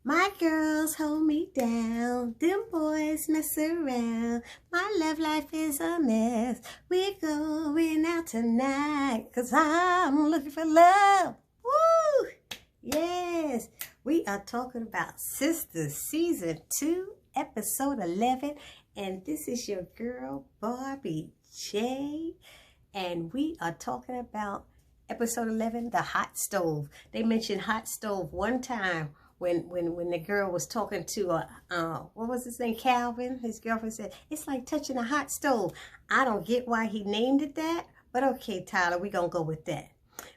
My girls hold me down, them boys mess around. My love life is a mess. We're going out tonight, 'cause I'm looking for love. Woo! Yes, we are talking about Sistas Season 2, Episode 11. And this is your girl, Barbie J. And we are talking about Episode 11, the hot stove. They mentioned hot stove one time. When the girl was talking to what was his name, Calvin, his girlfriend said, it's like touching a hot stove. I don't get why he named it that, but okay, Tyler, we're going to go with that.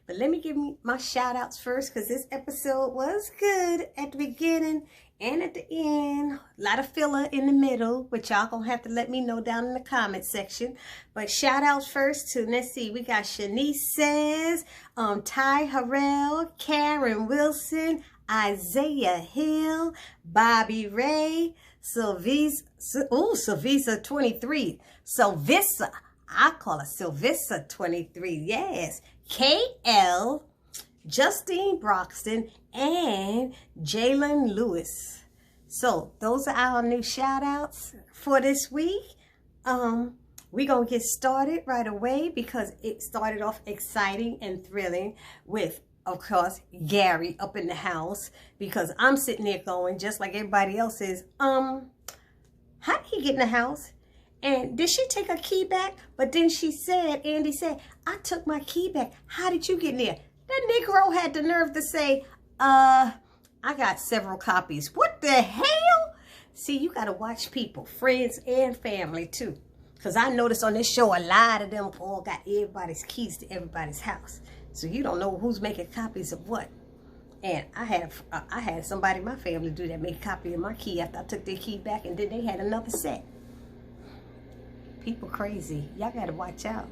But let me give me my shout outs first, because this episode was good at the beginning and at the end. A lot of filler in the middle, but y'all going to have to let me know down in the comment section. But shout outs first to, let's see, we got Shanice Says, Ty Harrell, Karen Wilson, Isaiah Hill, Bobby Ray, Sylvisa 23, Sylvissa, I call her Sylvissa 23, yes, KL, Justine Broxton, and Jalen Lewis. So those are our new shout outs for this week. We're going to get started right away because it started off exciting and thrilling with, of course, Gary up in the house, because I'm sitting there going, just like everybody else is, how did he get in the house? And did she take her key back? But then she said, Andy said, I took my key back. How did you get in there? That Negro had the nerve to say, I got several copies. What the hell? See, you got to watch people, friends and family too. Because I noticed on this show, a lot of them all got everybody's keys to everybody's house. So you don't know who's making copies of what. And I had somebody in my family do that, make a copy of my key after I took their key back, and then they had another set. People crazy. Y'all got to watch out.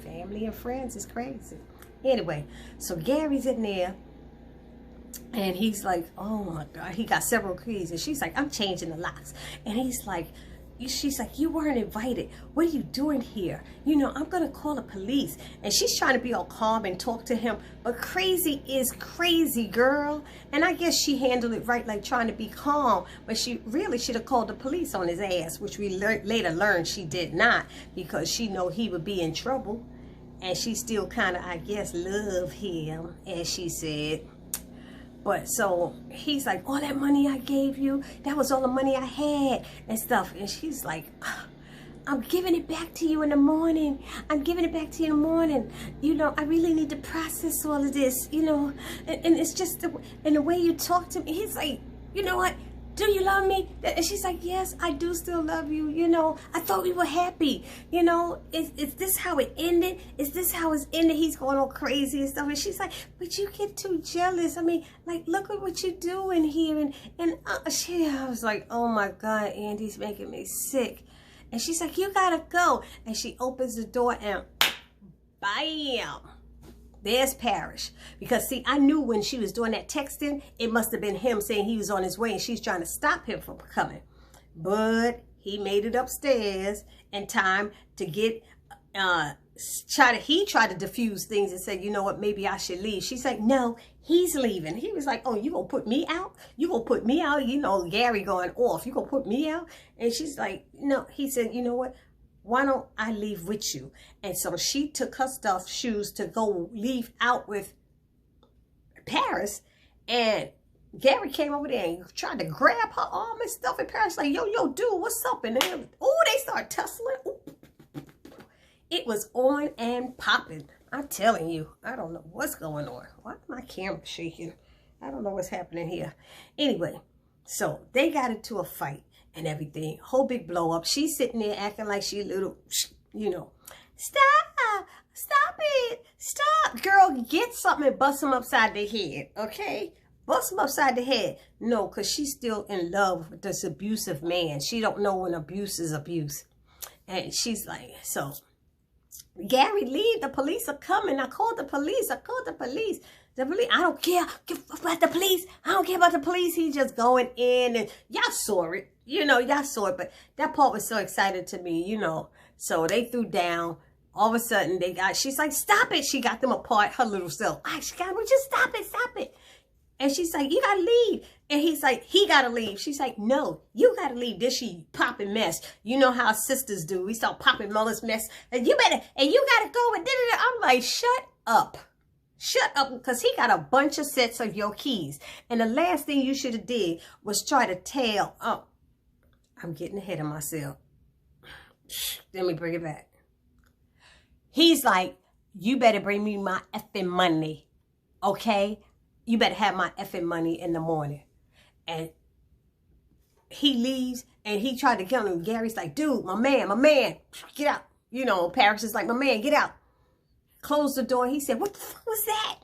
Family and friends is crazy. Anyway, so Gary's in there, and he's like, oh my God, he got several keys. And she's like, I'm changing the locks. And he's like, she's like, you weren't invited. What are you doing here? You know, I'm going to call the police. And she's trying to be all calm and talk to him. But crazy is crazy, girl. And I guess she handled it right, like trying to be calm. But she really should have called the police on his ass, which we later learned she did not, because she know he would be in trouble. And she still kind of, I guess, love him, as she said. But so he's like, all that money I gave you, that was all the money I had and stuff. And she's like, I'm giving it back to you in the morning. I'm giving it back to you in the morning. You know, I really need to process all of this, you know. And it's just in the way you talk to me. He's like, you know what? Do you love me? And she's like, yes, I do still love you. You know, I thought we were happy. You know, is this how it ended? Is this how it's ended? He's going all crazy and stuff. And she's like, but you get too jealous. I mean, like, look at what you're doing here. And I was like, oh my God, Andy's making me sick. And she's like, you gotta go. And she opens the door and bam. There's Parrish. Because, see, I knew when she was doing that texting, it must have been him saying he was on his way and she's trying to stop him from coming. But he made it upstairs in time to get, he tried to diffuse things and said, you know what, maybe I should leave. She's like, no, he's leaving. He was like, oh, you gonna put me out? You gonna put me out? You know, Gary going off. You gonna put me out? And she's like, no. He said, you know what? Why don't I leave with you? And so she took her stuff, shoes, to go leave out with Paris. And Gary came over there and tried to grab her arm and stuff. And Paris like, yo, dude, what's up? And then, they start tussling. Ooh. It was on and popping. I'm telling you, I don't know what's going on. Why is my camera shaking? I don't know what's happening here. Anyway, so they got into a fight and everything. Whole big blow up. She's sitting there acting like she little, you know. Stop it, stop. Girl, get something and bust him upside the head, okay? Bust him upside the head. No, because she's still in love with this abusive man. She don't know when abuse is abuse. And she's like, so, Gary, leave. The police are coming. I called the police. The police, I don't care about the police. I don't care about the police. He's just going in, and y'all saw it. You know, y'all saw it. But that part was so exciting to me, you know. So they threw down. All of a sudden, she's like, stop it. She got them apart, her little self. She got, well, just stop it. And she's like, you gotta leave. And he's like, he gotta leave. She's like, no, you gotta leave. Then she popping mess. You know how sisters do. We start popping mother's mess. And you gotta go. And I'm like, shut up. Shut up, because he got a bunch of sets of your keys. And the last thing you should have did was try to tell, oh, I'm getting ahead of myself. Let me bring it back. He's like, you better bring me my effing money, okay? You better have my effing money in the morning. And he leaves, and he tried to kill him. Gary's like, dude, my man, get out. You know, Paris is like, my man, get out. Closed the door. He said, what the fuck was that?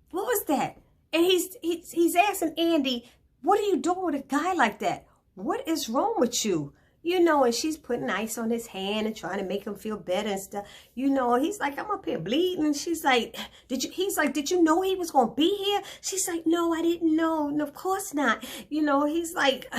What was that? And he's asking Andy, what are you doing with a guy like that? What is wrong with you? You know, and she's putting ice on his hand and trying to make him feel better and stuff. You know, he's like, I'm up here bleeding. And she's like, he's like, did you know he was going to be here? She's like, no, I didn't know. No, of course not. You know, he's like,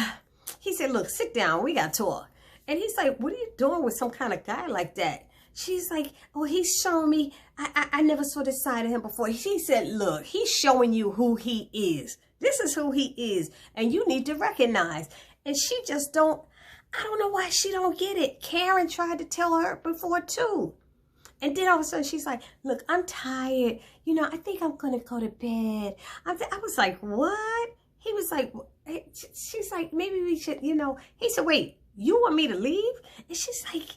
he said, look, sit down. We got to talk. And he's like, what are you doing with some kind of guy like that? She's like, oh, he's showing me. I never saw this side of him before. She said, look, he's showing you who he is. This is who he is. And you need to recognize. And she just don't. I don't know why she don't get it. Karen tried to tell her before too. And then all of a sudden she's like, look, I'm tired. You know, I think I'm going to go to bed. I was like, what? He was like, she's like, maybe we should, you know. He said, wait, you want me to leave? And she's like,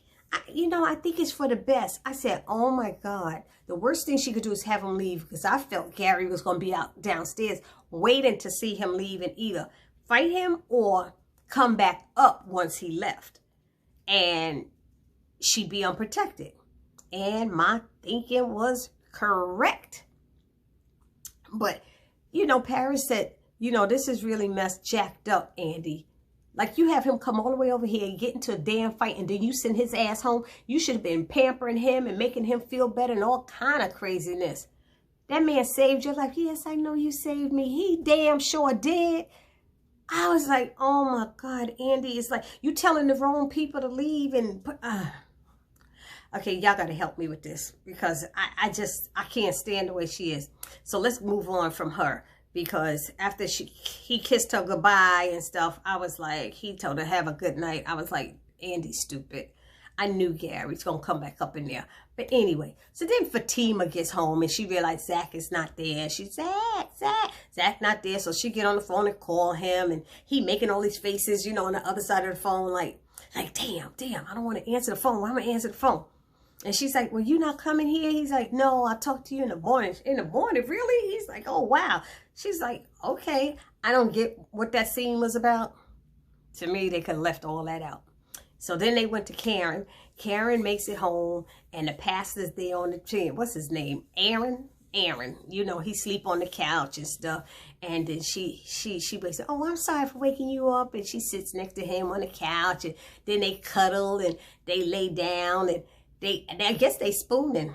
you know, I think it's for the best. I said, oh my God. The worst thing she could do is have him leave, because I felt Gary was going to be out downstairs waiting to see him leave and either fight him or come back up once he left. And she'd be unprotected. And my thinking was correct. But, you know, Paris said, you know, this is really jacked up, Andy. Like, you have him come all the way over here and get into a damn fight, and then you send his ass home. You should have been pampering him and making him feel better and all kind of craziness. That man saved your life. Yes, I know you saved me. He damn sure did. I was like, oh my God, Andy, it's like you telling the wrong people to leave and put, okay, y'all got to help me with this, because I can't stand the way she is. So let's move on from her, because after he kissed her goodbye and stuff, I was like, he told her have a good night. I was like, Andy's stupid. I knew Gary's going to come back up in there. But anyway, so then Fatima gets home and she realized Zach is not there. She's, Zach not there. So she get on the phone and call him, and he making all these faces, you know, on the other side of the phone, like damn, I don't want to answer the phone. Why am I answer the phone? And she's like, well, you not coming here? He's like, no, I'll talk to you in the morning. In the morning, really? He's like, oh, wow. She's like, okay. I don't get what that scene was about. To me, they could have left all that out. So then they went to Karen. Karen makes it home, and the pastor's there on the tree. What's his name? Aaron. You know, he sleep on the couch and stuff. And then she wakes up. Oh, I'm sorry for waking you up. And she sits next to him on the couch. And then they cuddle and they lay down, and I guess they spooning.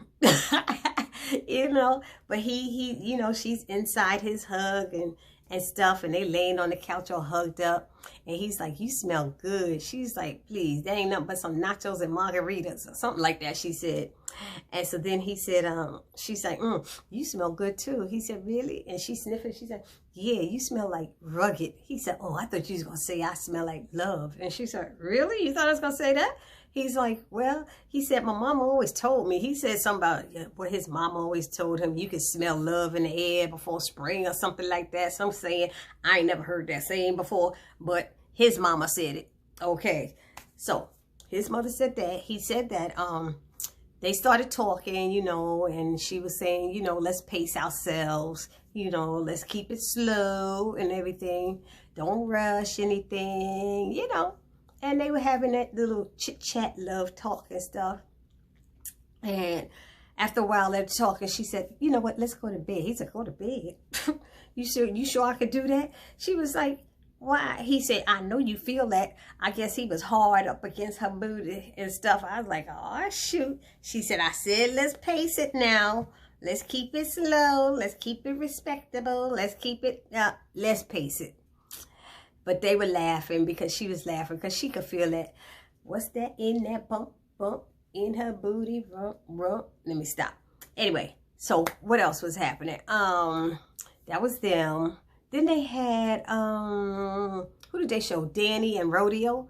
You know, but he you know, she's inside his hug and stuff, and they laying on the couch all hugged up, and he's like, you smell good. She's like, please, that ain't nothing but some nachos and margaritas or something like that, she said. And so then he said, she's like, you smell good too. He said, really? And she sniffed it. She said, yeah, you smell like rugged. He said, oh, I thought you was gonna say I smell like love. And she said, really? You thought I was gonna say that? He's like, well, he said, my mama always told me. He said something about what his mama always told him. You can smell love in the air before spring or something like that. So I'm saying, I ain't never heard that saying before, but his mama said it. Okay. So his mother said that. He said that they started talking, you know, and she was saying, you know, let's pace ourselves. You know, let's keep it slow and everything. Don't rush anything, you know. And they were having that little chit-chat, love talk and stuff. And after a while, they're talking. She said, you know what, let's go to bed. He said, go to bed? You sure I could do that? She was like, why? He said, I know you feel that. I guess he was hard up against her booty and stuff. I was like, oh, shoot. She said, I said, let's pace it now. Let's keep it slow. Let's keep it respectable. Let's keep it, let's pace it. But they were laughing because she was laughing because she could feel that. What's that in that bump in her booty? Rump. Let me stop. Anyway, so what else was happening? That was them. Then they had, who did they show? Danni and Rodeo.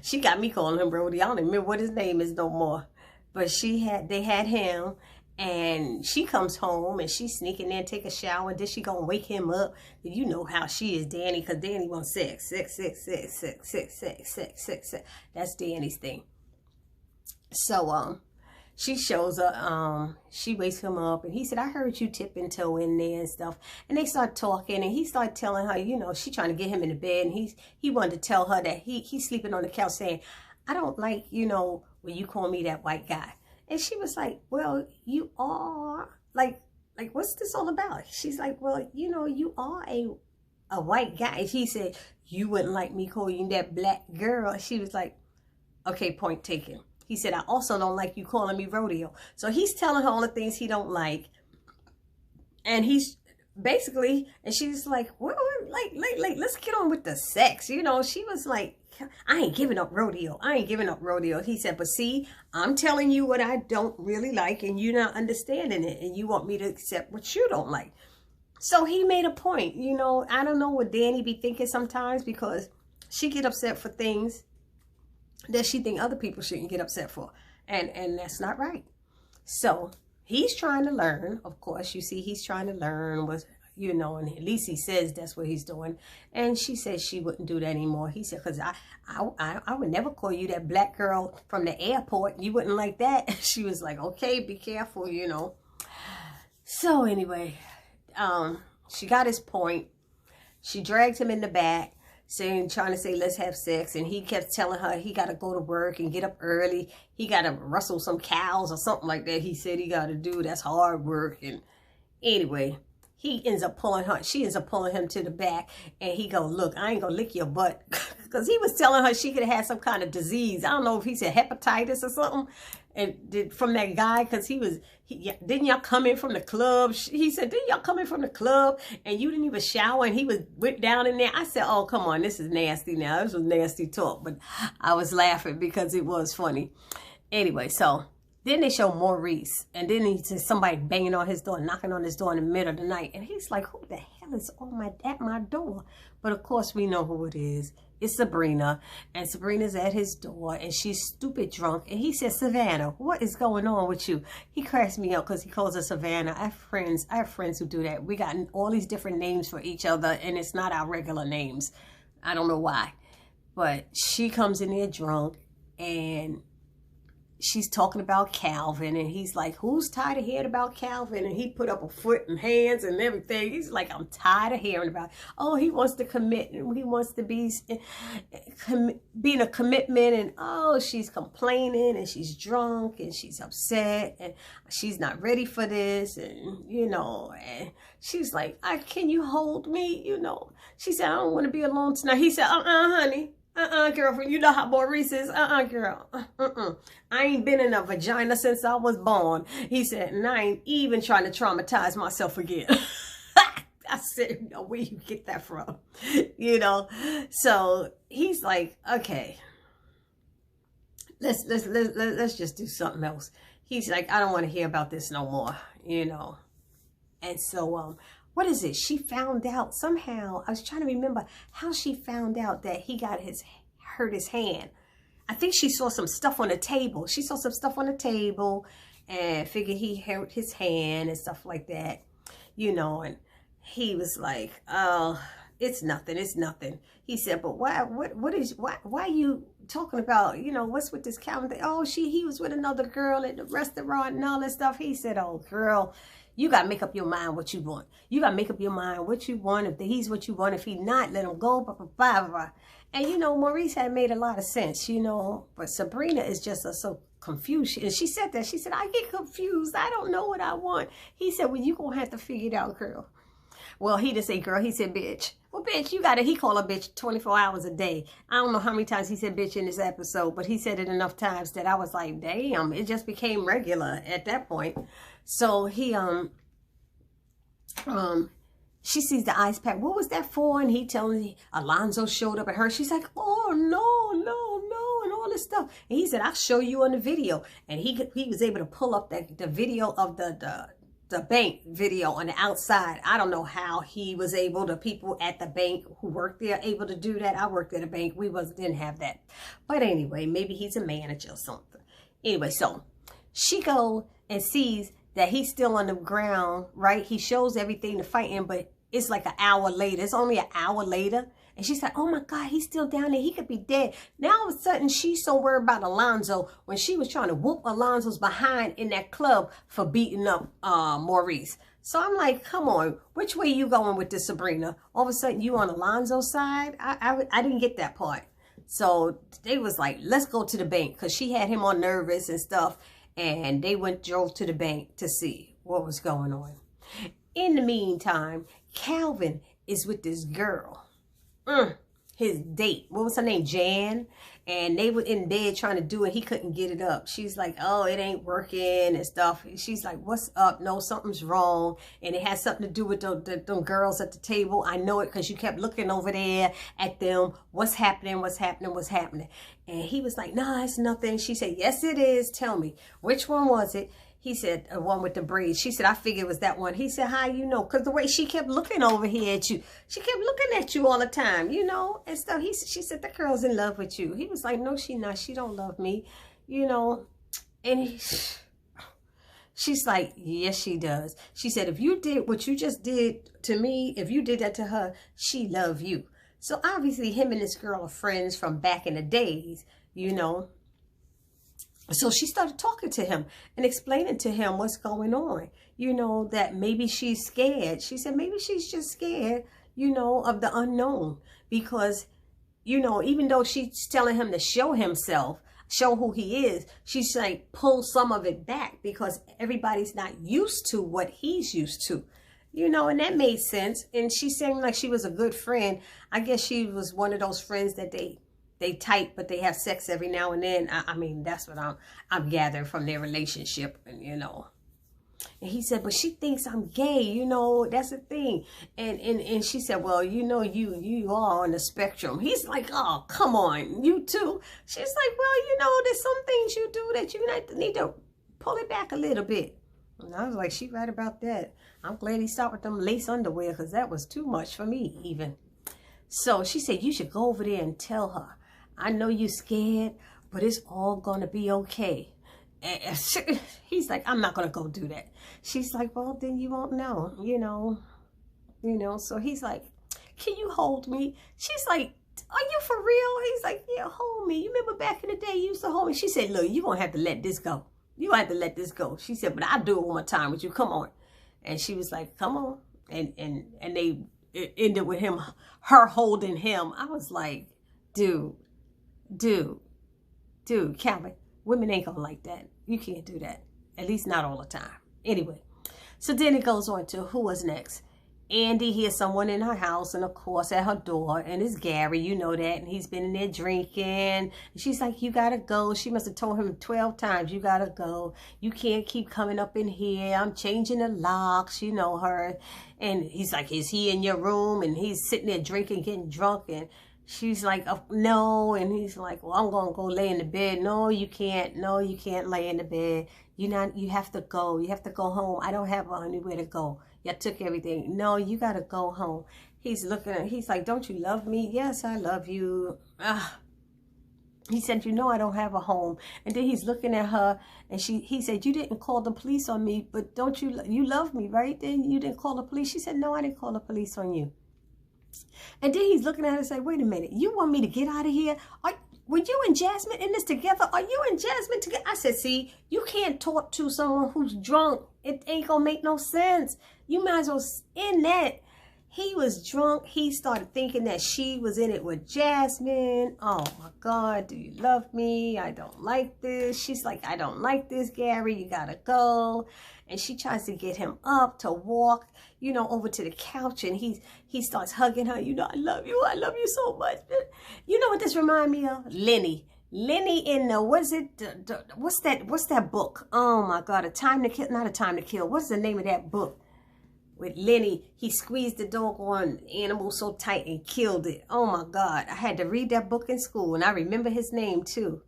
She got me calling him Rodeo. I don't even remember what his name is no more. But they had him, and she comes home, and she's sneaking in, take a shower, and then she gonna wake him up. And you know how she is, Danni, because Danni wants sex. That's Danni's thing. So, she shows up, she wakes him up, and he said, I heard you tipping toe in there and stuff. And they start talking, and he started telling her, you know, she trying to get him in the bed, and he wanted to tell her that he's sleeping on the couch, saying, I don't like, you know, when you call me that white guy. And she was like, well, you are, like, what's this all about? She's like, well, you know, you are a white guy. And he said, you wouldn't like me calling you that black girl. She was like, okay, point taken. He said, I also don't like you calling me Rodeo. So he's telling her all the things he don't like. And he's basically, and she's like, well, like, let's get on with the sex. You know, she was like, I ain't giving up Rodeo. I ain't giving up Rodeo. He said, but see, I'm telling you what I don't really like, and you're not understanding it, and you want me to accept what you don't like. So he made a point. You know, I don't know what Danni be thinking sometimes, because she get upset for things that she think other people shouldn't get upset for. And that's not right. So he's trying to learn. Of course, you see, he's trying to learn what, you know, and at least he says that's what he's doing. And she says she wouldn't do that anymore. He said, because I would never call you that black girl from the airport. You wouldn't like that. She was like, okay, be careful, you know. So anyway, she got his point. She dragged him in the back, trying to say, let's have sex. And he kept telling her he got to go to work and get up early. He got to rustle some cows or something like that. He said he got to do. That's hard work. And anyway, he ends up pulling her. She ends up pulling him to the back. And he go, look, I ain't going to lick your butt. Because he was telling her she could have had some kind of disease. I don't know if he said hepatitis or something. And from that guy, because didn't y'all come in from the club? He said, didn't y'all come in from the club and you didn't even shower, and he went down in there? I said, oh, come on, this is nasty now. This was nasty talk, but I was laughing because it was funny. Anyway, so then they show Maurice, and then he says somebody banging on his door, knocking on his door in the middle of the night. And he's like, who the hell is at my door? But of course we know who it is. It's Sabrina, and Sabrina's at his door, and she's stupid drunk. And he says, Savannah, what is going on with you? He cracks me up because he calls her Savannah. I have friends who do that. We got all these different names for each other, and it's not our regular names. I don't know why. But she comes in there drunk, and she's talking about Calvin, and he's like, who's tired of hearing about Calvin? And he put up a foot and hands and everything. He's like, I'm tired of hearing about it. Oh, he wants to commit, and he wants to be in a commitment, and oh, she's complaining, and she's drunk, and she's upset, and she's not ready for this, and you know, and she's like, can you hold me? You know, she said, I don't want to be alone tonight. He said, honey. Girlfriend, you know how Maurice is. Girl. I ain't been in a vagina since I was born. He said, and I ain't even trying to traumatize myself again. I said, no, where you get that from? You know? So he's like, okay, let's just do something else. He's like, I don't want to hear about this no more, you know? And so, what is it? She found out somehow. I was trying to remember how she found out that he got hurt his hand. I think she saw some stuff on the table. She saw some stuff on the table and figured he hurt his hand and stuff like that, you know. And he was like, "Oh, it's nothing. It's nothing." He said, "But why? Why are you talking about? You know, what's with this Calvin thing? Oh, he was with another girl at the restaurant and all that stuff." He said, "Oh, girl, you got to make up your mind what you want. You got to make up your mind what you want. If he's what you want, if he not, let him go, blah, blah, blah, blah." And, you know, Maurice had made a lot of sense, you know. But Sabrina is just so confused. And she said that. She said, I get confused. I don't know what I want. He said, well, you going to have to figure it out, girl. Well, he didn't say girl. He said bitch. Well, bitch, you got it. He called her bitch 24 hours a day. I don't know how many times he said bitch in this episode, but he said it enough times that I was like, damn, it just became regular at that point. So he, she sees the ice pack. What was that for? And he telling me Alonzo showed up at her. She's like, oh, no, and all this stuff. And he said, I'll show you on the video. And he was able to pull up the video of the the bank video on the outside. I don't know how he was able, the people at the bank who worked there able to do that. I worked at a bank. We didn't have that. But anyway, maybe he's a manager or something. Anyway, so she go and sees that he's still on the ground, right? He shows everything to fight in, but it's like an hour later. It's only an hour later. And she's like, oh my God, he's still down there. He could be dead. Now all of a sudden, she's so worried about Alonzo when she was trying to whoop Alonzo's behind in that club for beating up Maurice. So I'm like, come on, which way you going with this, Sabrina? All of a sudden, you on Alonzo's side? I didn't get that part. So they was like, let's go to the bank, because she had him on nervous and stuff. And they drove to the bank to see what was going on. In the meantime, Calvin is with this girl. His date. What was her name? Jan. And they were in bed trying to do it. He couldn't get it up. She's like, oh, it ain't working and stuff. She's like, what's up? No, something's wrong. And it has something to do with the girls at the table. I know it because you kept looking over there at them. What's happening? What's happening? What's happening? And he was like, nah, it's nothing. She said, yes, it is. Tell me. Which one was it? He said, one with the braids. She said, I figured it was that one. He said, how you know? Because the way she kept looking over here at you. She kept looking at you all the time, you know, and stuff. She said, that girl's in love with you. He was like, no, she not. She don't love me, you know. And she's like, yes, she does. She said, if you did what you just did to me, if you did that to her, she love you. So obviously him and this girl are friends from back in the days, you know. So she started talking to him and explaining to him what's going on. You know, that maybe she's scared. She said maybe she's just scared, you know, of the unknown. Because, you know, even though she's telling him to show himself, show who he is, she's like, pull some of it back because everybody's not used to what he's used to. You know, and that made sense. And she seemed like she was a good friend. I guess she was one of those friends that they tight, but they have sex every now and then. I mean, that's what I'm gathering from their relationship, and you know. And he said, but she thinks I'm gay, you know, that's the thing. And she said, well, you know, you are on the spectrum. He's like, oh, come on, you too. She's like, well, you know, there's some things you do that you need to pull it back a little bit. And I was like, she right about that. I'm glad he stopped with them lace underwear, because that was too much for me even. So she said, you should go over there and tell her, I know you're scared, but it's all going to be okay. And he's like, I'm not going to go do that. She's like, well, then you won't know, you know. So he's like, can you hold me? She's like, are you for real? He's like, yeah, hold me. You remember back in the day you used to hold me? She said, look, you're going to have to let this go. You have to let this go. She said, but I'll do it one more time with you. Come on. And she was like, come on. And they ended with her holding him. I was like, dude, Calvin, women ain't gonna like that. You can't do that. At least not all the time. Anyway, so then it goes on to who was next. Andy hears someone in her house, and of course at her door, and it's Gary, you know that, and he's been in there drinking. And she's like, you gotta go. She must have told him 12 times, you gotta go. You can't keep coming up in here. I'm changing the locks, you know her. And he's like, is he in your room? And he's sitting there drinking, getting drunk, and she's like, oh, no. And he's like, well, I'm going to go lay in the bed. No, you can't. No, you can't lay in the bed. You have to go. You have to go home. I don't have anywhere to go. You took everything. No, you got to go home. He's looking at, he's like, don't you love me? Yes, I love you. He said, you know, I don't have a home. And then he's looking at her, and he said, you didn't call the police on me, but don't you love me, right? Then you didn't call the police. She said, no, I didn't call the police on you. And then he's looking at her and say, wait a minute, you want me to get out of here? Were you and Jasmine in this together? Are you and Jasmine together? I said, see, you can't talk to someone who's drunk. It ain't gonna make no sense. You might as well in that. He was drunk. He started thinking that she was in it with Jasmine. Oh my God, do you love me? I don't like this. She's like, I don't like this, Gary. You gotta go. And she tries to get him up to walk, you know, over to the couch. And he starts hugging her. You know, I love you. I love you so much. You know what this reminds me of? Lenny in the, what's that book? Oh my God, A Time to Kill, not A Time to Kill. What's the name of that book? With Lenny, he squeezed the doggone animal so tight and killed it. Oh my God, I had to read that book in school, and I remember his name too.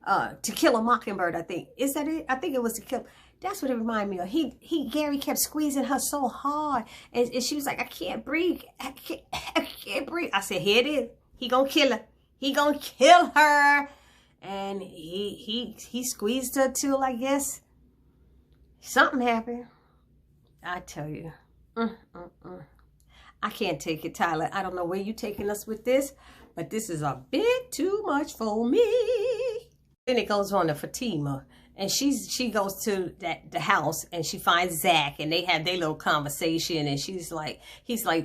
To Kill a Mockingbird, I think. Is that it? I think it was To Kill. That's what it reminded me of. Gary kept squeezing her so hard. And she was like, I can't breathe. I can't breathe. I said, here it is. He gonna kill her. He gonna kill her. And he squeezed her till, I guess, something happened. I tell you. I can't take it, Tyler. I don't know where you're taking us with this, but this is a bit too much for me. Then it goes on to Fatima, and she goes to the house, and she finds Zach, and they have their little conversation, and he's like,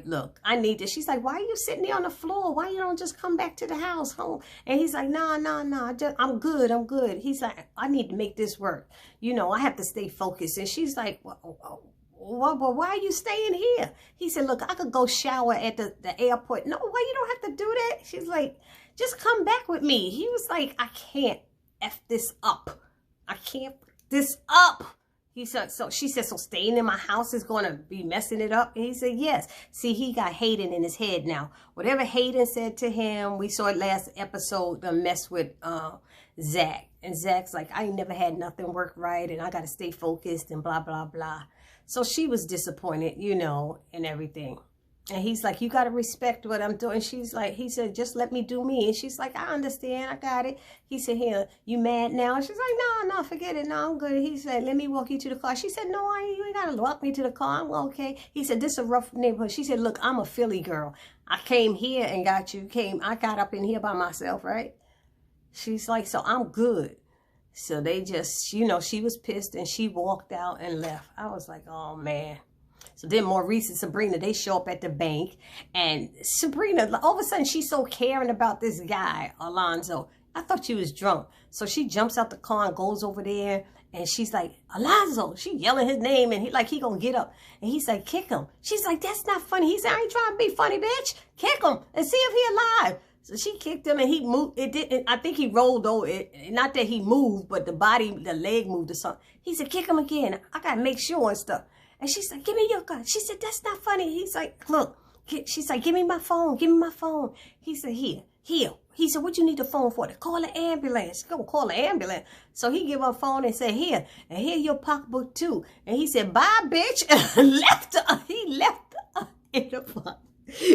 look, I need this. She's like, why are you sitting there on the floor? Why you don't just come back to the house home? And he's like, no, I'm good. He's like, I need to make this work. You know, I have to stay focused. And she's like, well, why are you staying here? He said, look, I could go shower at the airport. No, why you don't have to do that? She's like, just come back with me. He was like, I can't F this up. I can't F this up. He said, she said, so staying in my house is going to be messing it up? And he said, yes. See, he got Hayden in his head now. Whatever Hayden said to him, we saw it last episode, the mess with Zach. And Zach's like, I ain't never had nothing work right, and I got to stay focused and blah, blah, blah. So she was disappointed, you know, and everything. And he's like, you got to respect what I'm doing. She's like, he said, just let me do me. And she's like, I understand. I got it. He said, here, you mad now? And she's like, no, forget it. No, I'm good. He said, let me walk you to the car. She said, no, you ain't got to walk me to the car. I'm okay. He said, this is a rough neighborhood. She said, look, I'm a Philly girl. I came here and got you. I got up in here by myself, right? She's like, so I'm good. So they just, you know, she was pissed and she walked out and left. I was like, oh, man. So then Maurice and Sabrina, they show up at the bank. And Sabrina, all of a sudden, she's so caring about this guy, Alonzo. I thought she was drunk. So she jumps out the car and goes over there. And she's like, Alonzo. She yelling his name. And he gonna get up. And he's like, kick him. She's like, that's not funny. He said, I ain't trying to be funny, bitch. Kick him and see if he alive. So she kicked him and he moved. It didn't. I think he rolled over. Not that he moved, but the leg moved or something. He said, kick him again. I got to make sure and stuff. And she's like, give me your gun. She said, that's not funny. He's like, look. She's like, give me my phone. Give me my phone. He said, here. He said, what you need the phone for? To call an ambulance. Go call an ambulance. So he give her a phone and said, here. And here your pocketbook too. And he said, bye, bitch. He left her in the phone.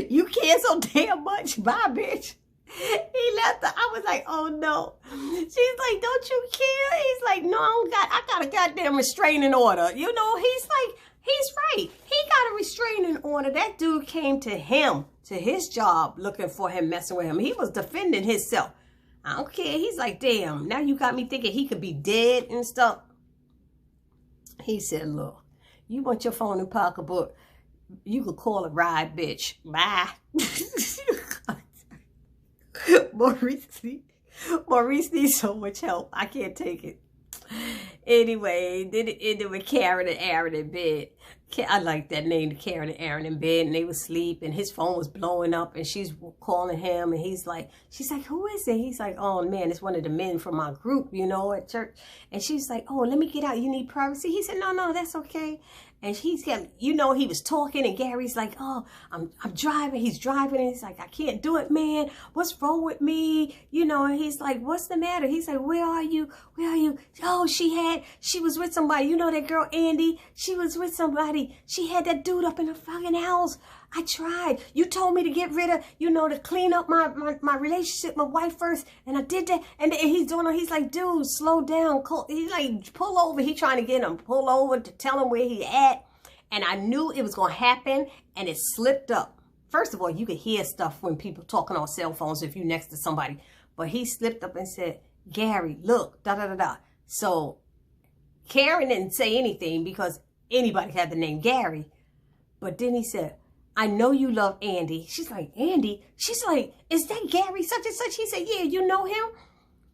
You care so damn much. Bye, bitch. He left her. I was like, oh, no. She's like, don't you care? He's like, no, I got a goddamn restraining order. You know, he's like, he's right. He got a restraining order. That dude came to him, to his job, looking for him, messing with him. He was defending himself. I don't care. He's like, damn, now you got me thinking he could be dead and stuff. He said, look, you want your phone and pocketbook, you could call a ride, bitch. Bye. Maurice needs so much help. I can't take it. Anyway, then it ended with Karen and Aaron in bed. I like that name, Karen and Aaron in bed, and they was asleep, and his phone was blowing up, and she's calling him, and she's like, who is it? He's like, oh man, it's one of the men from my group, you know, at church. And she's like, oh, let me get out. You need privacy? He said, no, that's okay. And he's got, you know, he was talking, and Gary's like, oh, I'm driving. He's driving, and he's like, I can't do it, man. What's wrong with me? You know, and he's like, what's the matter? He's like, where are you? Oh, she was with somebody. You know that girl, Andy? She was with somebody. She had that dude up in the fucking house. I tried. You told me to get rid of, you know, to clean up my relationship, my wife first. And I did that. And he's doing it. He's like, dude, slow down. He's like, pull over. He trying to get him. Pull over to tell him where he at. And I knew it was going to happen. And it slipped up. First of all, you could hear stuff when people talking on cell phones if you're next to somebody. But he slipped up and said, Gary, look, da-da-da-da. So Karen didn't say anything because anybody had the name Gary. But then he said, I know you love Andy. She's like, Andy? She's like, is that Gary such and such? He said, yeah, you know him?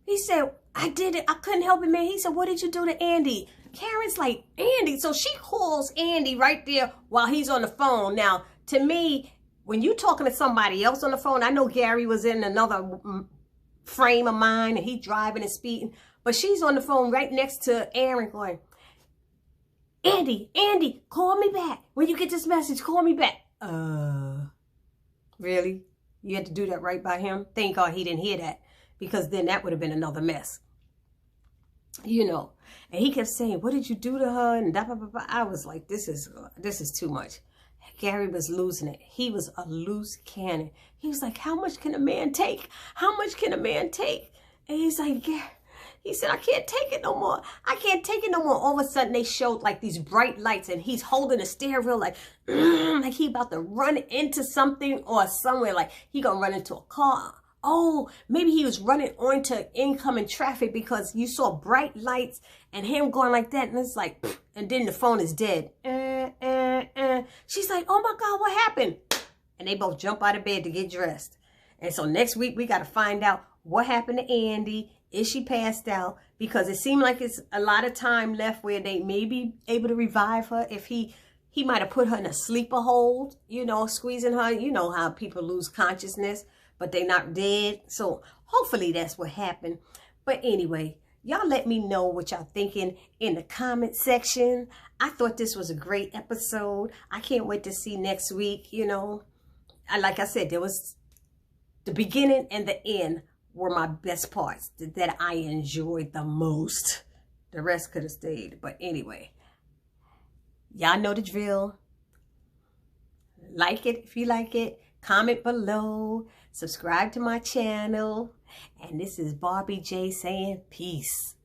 He said, I did it. I couldn't help it, man. He said, what did you do to Andy? Karen's like, Andy. So she calls Andy right there while he's on the phone. Now, to me, when you're talking to somebody else on the phone, I know Gary was in another frame of mind and he's driving and speeding. But she's on the phone right next to Aaron going, Andy, call me back. When you get this message, call me back. Really? You had to do that right by him? Thank God he didn't hear that, because then that would have been another mess. you know. And he kept saying, what did you do to her? And blah, blah, blah, blah. I was like, this is too much. Gary was losing it. He was a loose cannon. He was like, how much can a man take? How much can a man take? And he's like, yeah. He said, I can't take it no more. I can't take it no more. All of a sudden, they showed like these bright lights, and he's holding the steering wheel like he about to run into something or somewhere. Like he gonna run into a car. Oh, maybe he was running onto incoming traffic because you saw bright lights and him going like that. And it's like, and then the phone is dead. She's like, oh my God, what happened? And they both jump out of bed to get dressed. And so next week, we got to find out what happened to Andy. Is she passed out? Because it seemed like it's a lot of time left where they may be able to revive her. If he might have put her in a sleeper hold, you know, squeezing her. You know how people lose consciousness, but they not dead. So hopefully that's what happened. But anyway, y'all let me know what y'all thinking in the comment section. I thought this was a great episode. I can't wait to see next week, you know. Like I said, there was the beginning and the end were my best parts that I enjoyed the most. The rest could have stayed. But anyway, y'all know the drill. Like it if you like it. Comment below. Subscribe to my channel. And this is Barbie J saying peace.